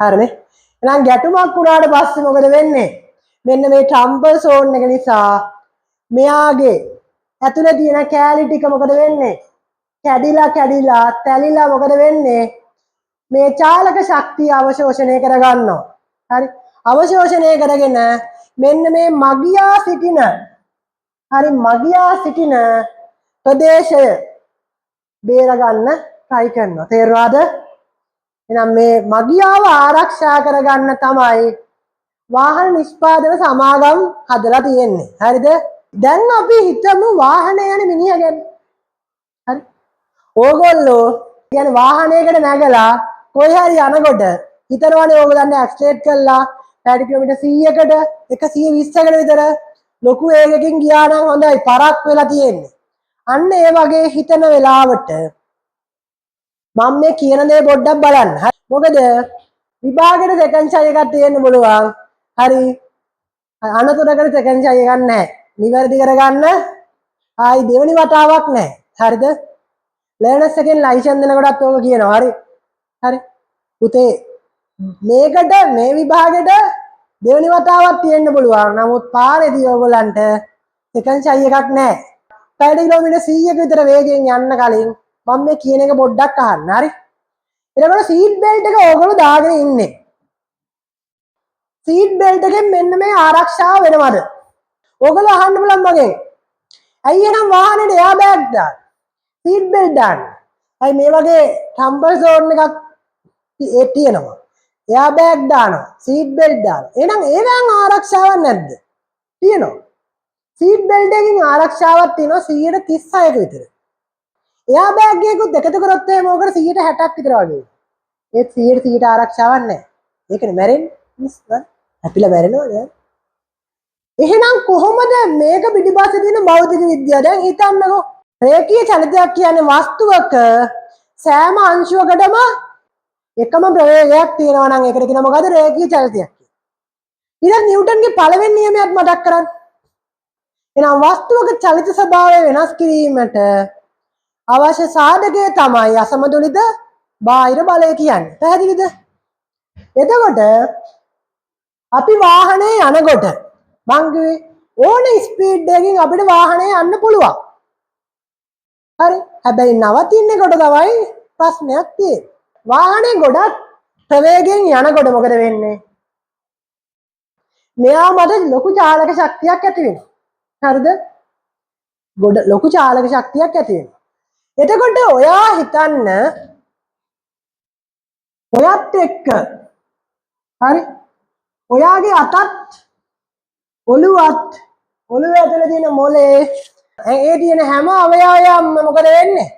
හරිනේ. එහෙනම් ගැටුමක් වුණාට පස්සේ මොකද වෙන්නේ? මෙන්න මේ ට්‍රම්පල් සෝන් එක නිසා මෙයාගේ ඇතුලේ තියෙන කෑලි ටික මොකද වෙන්නේ? කැඩිලා තැලිලා මොකද වෙන්නේ? මේ චාලක ශක්තිය අවශෝෂණය කරගන්නවා. හරි. අවශෝෂණය කරගෙන මෙන්න මේ මගියා සිටින ප්‍රදේශය බේර ගන්න try කරනවා. තේරුණාද? එහෙනම් මේ මගියාව ආරක්ෂා කරගන්න තමයි වාහන නිෂ්පාදන සමාගම් හදලා තියෙන්නේ. හරිද? දැන් අපි හිතමු වාහනේ යන මිනිහා ගැන. හරි. ඕගොල්ලෝ කියන්නේ වාහනයකට නැගලා කොයි හරි යනකොට හිතනවනේ ඕගොල්ලන්ට ඇක්සලරේට් කළා පැය කිලෝමීටර් 100කට 120කට විතර ලොකු වේගකින් ගියා නම් හොඳයි පරක් වෙලා තියෙන්නේ. අන්න ඒ වගේ හිතන වෙලාවට මම මේ කියන දේ පොඩ්ඩක් බලන්න. මොකද විභාගෙට සෙකන්ඩ් ෂයි එකක් තියෙන්න පුළුවන්. හරි. අනතුරකට සෙකන්ඩ් ෂයි එකක් නැහැ. නිවැරදි කරගන්න ආයි දෙවෙනි වතාවක් නැහැ. හරිද? ලර්නර්ස් එකෙන් ලයිසන් දෙනකොටත් ඕක කියනවා. හරි. පුතේ මේකට මේ විභාගෙට දෙවෙනි වතාවක් තියෙන්න පුළුවන්. නමුත් පාරේදී ඔයගොල්ලන්ට සෙකන්ඩ් ෂයි එකක් නැහැ. පැය කිලෝමීටර් 100ක විතර වේගයෙන් යන්න කලින් මම මේ කියන එක පොඩ්ඩක් අහන්න. හරි. එතකොට සීට් බෙල්ට් එක ඕගොල්ලෝ දාගෙන ඉන්නේ. සීට් බෙල්ට් එකෙන් මෙන්න මේ ආරක්ෂාව වෙනවද? ඕගොල්ලෝ අහන්න බලන්න මගෙන්. ඇයි එහෙනම් වාහනේට එයා බෑග් දාන්න? සීට් බෙල්ට් දාන්න. ඇයි මේ වගේ ටම්බල් සෝන් එකක් තියෙනවා. එයා බෑග් දානවා. සීට් බෙල්ට් දානවා. එහෙනම් ඒවෙන් ආරක්ෂාවක් නැද්ද? තියෙනවා. සීට් බෙල්ට් එකකින් ආරක්ෂාවක් තියෙනවා 136ක විතර. එයා බෑග් එකකුත් එකතු කරොත් එහෙම ඕකට 160ක් විතර වගේ. ඒත් 100ට ආරක්ෂාවක් නැහැ. ඒකනේ මැරෙන්නේ. අපිලා මැරෙනවා නේද? එහෙනම් කොහොමද මේක පිටිපස්සේ තියෙන භෞතික විද්‍යාව? දැන් හිතන්නකෝ. රේඛීය චලිතයක් කියන්නේ වස්තුවක සෑම අංශුවකටම එකම ප්‍රවේගයක් තියෙනවා නම් ඒකට කියනවා මොකද්ද? රේඛීය චලිතයක් කියලා. ඊළඟ නිව්ටන්ගේ පළවෙනි නියමයක් මතක් කරගන්න. එහෙනම් වස්තුවක චලිත ස්වභාවය වෙනස් කිරීමට අවශ්‍ය සාධකය තමයි අසමතුලිත බාහිර බලය කියන්නේ. පැහැදිලිද? එතකොට අපි වාහනේ යනකොට මං කිව්වේ ඕන ස්පීඩ් එකකින් අපිට වාහනේ යන්න පුළුවන්. හරි. හැබැයි නවතිනකොට තමයි ප්‍රශ්නයක් තියෙන්නේ. වාහනේ ගොඩක් ප්‍රවේගයෙන් යනකොට මොකද වෙන්නේ? මෙයා මත ලොකු චාලක ශක්තියක් ඇති වෙනවා. හරිද? ලොකු චාලක ශක්තියක් ඇති වෙනවා. එතකොට ඔයා හිතන්න ඔයත් එක්ක හරි ඔයාගේ අතත් ඔළුවත් ඔළුවේ ඇතුලේ තියෙන මොලේ ඒ තියෙන හැම අවයවයක්ම මොකද වෙන්නේ?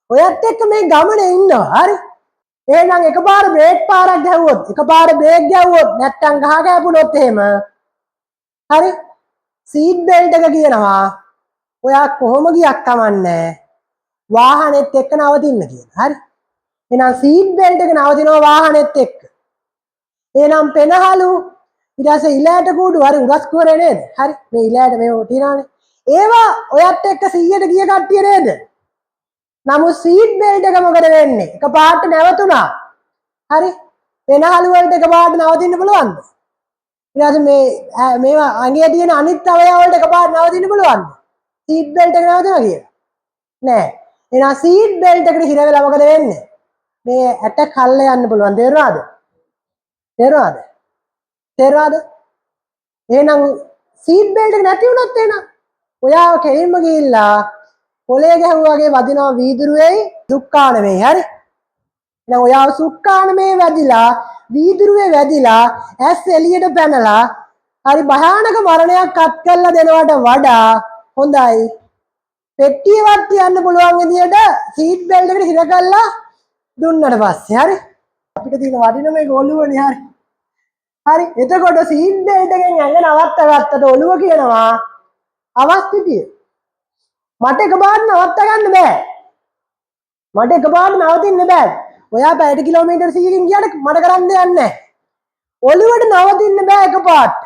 ඔයත් එක්ක මේ ගමනේ ඉන්නවා. හරි. එහෙනම් එකපාර බ්‍රේක් පාරක් ගැහුවොත් එකපාර බ්‍රේක් ගැහුවොත් නැත්තම් ගහ කැපුණොත් එහෙම හරි සීට් බෙල්ට් එක කියනවා ඔයා කොහොම ගියක් කමන්නේ වාහනේත් එක්ක නවතින්න කියලා. හරි. එහෙනම් සීට් බෙල්ට් එක නවතිනවා වාහනේත් එක්ක. එහෙනම් පෙනහලු ඊට පස්සේ ඉලෑට කූඩු හරි උගස් කුරේ නේද? හරි. මේ ඉලෑට මේව තියනවානේ. ඒවා ඔයත් එක්ක 100ට ගිය කට්ටිය නේද? නමුත් සීට් බෙල්ට් එක මොකද වෙන්නේ? එකපාරට නැවතුණා. හරි. පෙනහලු වලට එකපාරට නවතින්න පුළුවන්ද? ඊට පස්සේ මේවා අඟේ තියෙන අනිත් අවයව වලට එකපාරට නවතින්න පුළුවන්ද? සීට් බෙල්ට් එක නවතුණා කියලා. නෑ. එහෙනම් සීට් බෙල්ට් එකට හිර වෙලා මොකද වෙන්නේ? මේ ඇට කල්ල යන්න පුළුවන්. තේරුණාද? තේරුණාද? තේරුණාද? එහෙනම් සීට් බෙල්ට් එක නැති වුණොත් එහෙනම් ඔයාව කෙලින්ම ගිහිල්ලා පොලේ ගැහුවාගේ වදිනවා වීදුරුවේ සුක්කානමේ. හරි. එහෙනම් ඔයාව සුක්කානමේ වැදිලා වීදුරුවේ වැදිලා ඇස් එළියට පැනලා හරි භයානක මරණයක් අත් කරලා දෙනවට වඩා හොඳයි පෙට්ටියවත් යන්න පුළුවන් විදියට සීට් බෙල්ට් එකට හිර කරලා දුන්නට පස්සේ. හරි. අපිට තියෙන වටින මේ ඔළුවනේ. හරි. හරි. එතකොට සීට් බෙල්ට් එකෙන් ඇඟ නවත්ත ගත්තට ඔළුව කියනවා අවස්ථිතිය. මට එකපාරට නවත්ත ගන්න බෑ. මට එකපාරට නවතින්න බෑ. ඔයා පැයට කිලෝමීටර් 100කින් ගියාට මට කරන්න දෙයක් නැහැ. ඔළුවට නවතින්න බෑ එකපාරට.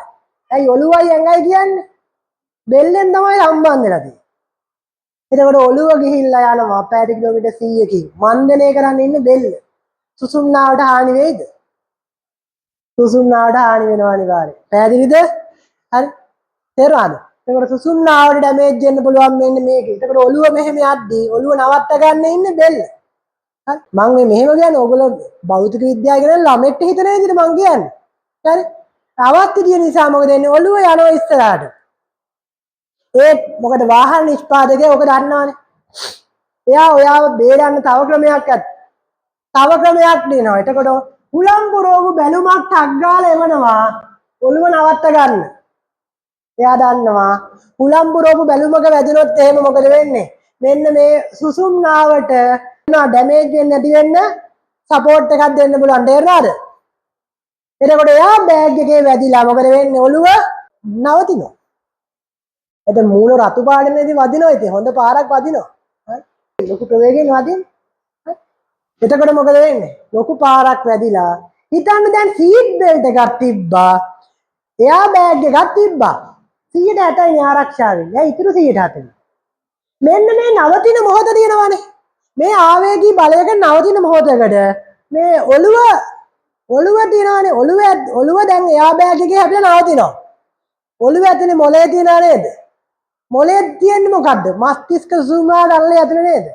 ඇයි ඔළුවයි ඇඟයි කියන්නේ? බෙල්ලෙන් තමයි සම්බන්ධ වෙලා තියෙන්නේ. එතකොට ඔළුව ගිහිල්ලා යනවා පැයට කිලෝමීටර් 100කින්. මන්දනය කරන්න ඉන්නේ බෙල්ල. සුසුම්නාවට හානි වෙයිද? සුසුම්නාවට හානි වෙනවා අනිවාර්යයෙන්. පැහැදිලිද? හරි. තේරුණාද? එතකොට සුසුම්නාවට ඩැමේජ් වෙන්න පුළුවන් මෙන්න මේක. එතකොට ඔළුව මෙහෙම යද්දී ඔළුව නවත්ත ගන්න ඉන්නේ බෙල්ල. හරි. මම මේ මෙහෙම කියන්නේ ඕගොල්ලෝ භෞතික විද්‍යාව කියන ළමෙක්ට හිතන විදිහට මම කියන්නේ. හරි. අවත්තිය නිසා මොකද වෙන්නේ? ඔළුව යනවා ඉස්සරහට. ඒත් මොකද වාහන නිෂ්පාදකයා ඔක දන්නවනේ. එයා ඔයාව බේරන්න තව ක්‍රමයක් අත්. තව ක්‍රමයක් දෙනවා. එතකොට හුලම් පුරවපු බැලුමක් ටක් ගාලා එවනවා ඔළුව නවත්ත ගන්න. එයා දන්නවා හුලම් පුරවපු බැලුමක වැදුනොත් එහෙම මොකද වෙන්නේ? මෙන්න මේ සුසුම්නාවට ඩැමේජ් වෙන්නේ නැති වෙන්න සපෝට් එකක් දෙන්න පුළුවන්. තේරුණාද? එතකොට එයා බෑග් එකේ වැදිලා මොකද වෙන්නේ? ඔළුව නවතිනවා. එතන මූල රතු පාඩමේදී වදිනවා ඉතින් හොඳ පාරක් වදිනවා. හරි. ලොකු ප්‍රවේගයෙන් වදින්න. හරි. එතකොට මොකද වෙන්නේ? ලොකු පාරක් වැදිලා හිතන්න දැන් සීට් බෙල්ට් එකක් තිබ්බා. එයා බෑග් එකක් තිබ්බා. 160යි ආරක්ෂාවෙන්. එයා ඉතුරු 140. මෙන්න මේ නවතින මොහොත තියෙනවානේ. මේ ආවේගී බලයක නවතින මොහොතකට මේ ඔළුව තියෙනවානේ. ඔළුව දැන් එයා බෑග් එකේ හැපිලා නවතිනවා. ඔළුව ඇතුලේ මොලේ තියනවා නේද? මොලේ තියෙන්නේ මොකද්ද? මස්තිෂ්ක සුසුම්නා ගල්ලේ ඇතුලේ නේද?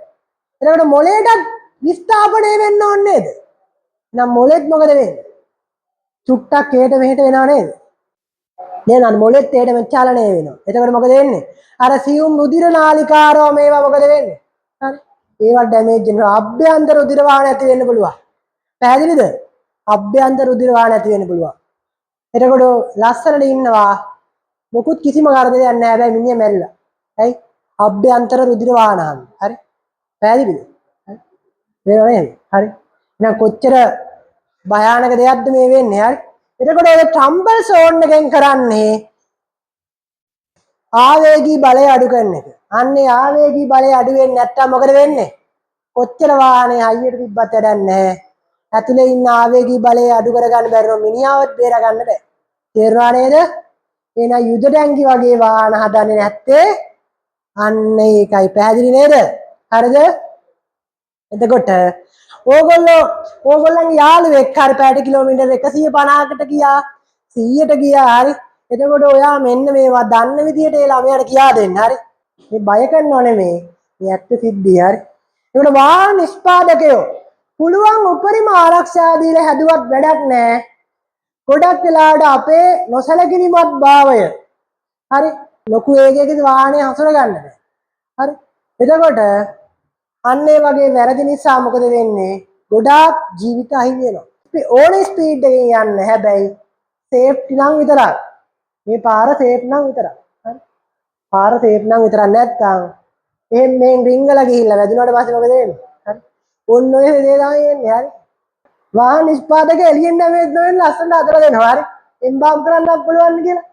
එතකොට මොලේට විස්ථාපනය වෙන්න ඕනේ නේද? එහෙනම් මොලෙත් මොකද වෙන්නේ? චුට්ටක් හේට මෙහෙට වෙනව නේද? නේද? මොලෙත් හේට මෙච්චාලණය වෙනවා. එතකොට මොකද වෙන්නේ? අර සියුම් රුධිර නාලිකාරෝ මේවා මොකද වෙන්නේ? හරි. ඒවා ඩැමේජ් වෙනවා. අභ්‍යන්තර රුධිර වාහන ඇති වෙන්න පුළුවන්. පැහැදිලිද? අභ්‍යන්තර රුධිර වාහන ඇති වෙන්න පුළුවන්. එතකොට ලස්සනට ඉන්නවා. මොකුත් කිසිම කරදරයක් නැහැ. හැබැයි මිනිහ මැරිලා. හරි? අභ්‍යන්තර රුධිර වාහන. හරි? පැහැදිලිද? හරි? මේවා නේද? හරි? එහෙනම් කොච්චර භයානක දෙයක්ද මේ වෙන්නේ? හරි? එතකොට ඔය ටම්බල් සෝන් එකෙන් කරන්නේ ආවේගී බලය අඩු කරන එක. අන්නේ ආවේගී බලය අඩු වෙන්නේ නැත්තම් මොකද වෙන්නේ? කොච්චර වාහනේ හයියට තිබ්බත් වැඩක් නැහැ. ඇතුලේ ඉන්න ආවේගී බලය අඩු කරගන්න බැරි නම් මිනිහාවත් බේර ගන්න බෑ. තේරුණා නේද? එහෙනම් යුද ටැංකි වගේ වාහන හදන්නේ නැත්තේ අන්න ඒකයි. පැහැදිලි නේද? හරිද? එතකොට ඕගොල්ලන්ගේ යාළුවෙක් හරි පැයට කිලෝමීටර් 150කට ගියා 100ට ගියා හරි. එතකොට ඔයා මෙන්න මේවා දන්න විදිහට ඒ ළමයාට කියා දෙන්න හරි. මේ බය කරනව නෙමෙයි. මේ ඇත්ත සිද්ධිය හරි. ඒකට වාහන නිෂ්පාදකයෝ පුළුවන් උපරිම ආරක්ෂා දීලා හැදුවත් වැඩක් නැහැ. ගොඩක් වෙලාවට අපේ නොසලකිලිමත් භාවය හරි ලොකු වේගයකින් වාහනේ හසුර ගන්න බෑ. හරි. එතකොට අන්න ඒ වගේ වැරදි නිසා මොකද වෙන්නේ? ගොඩාක් ජීවිත අහිමි වෙනවා. ඕනේ ස්පීඩ් එකකින් යන්න. හැබැයි සේෆ්ටි නම් විතරක්. මේ පාර සේෆ් නම් විතරක්. හරි. පාර සේෆ් නම් විතරක් නැත්තම් එහෙන් මෙන් රිංගලා ගිහිල්ලා වැදුනට පස්සේ මොකද වෙන්නේ? හරි. ඔන්න ඔය දේ තමයි එන්නේ. හරි. වාහන නිෂ්පාදක එළියෙන් නැවෙන්න ලස්සනට අතර දෙනවා. හරි. එම්බාම් කරන්නත් පුළුවන් කියලා.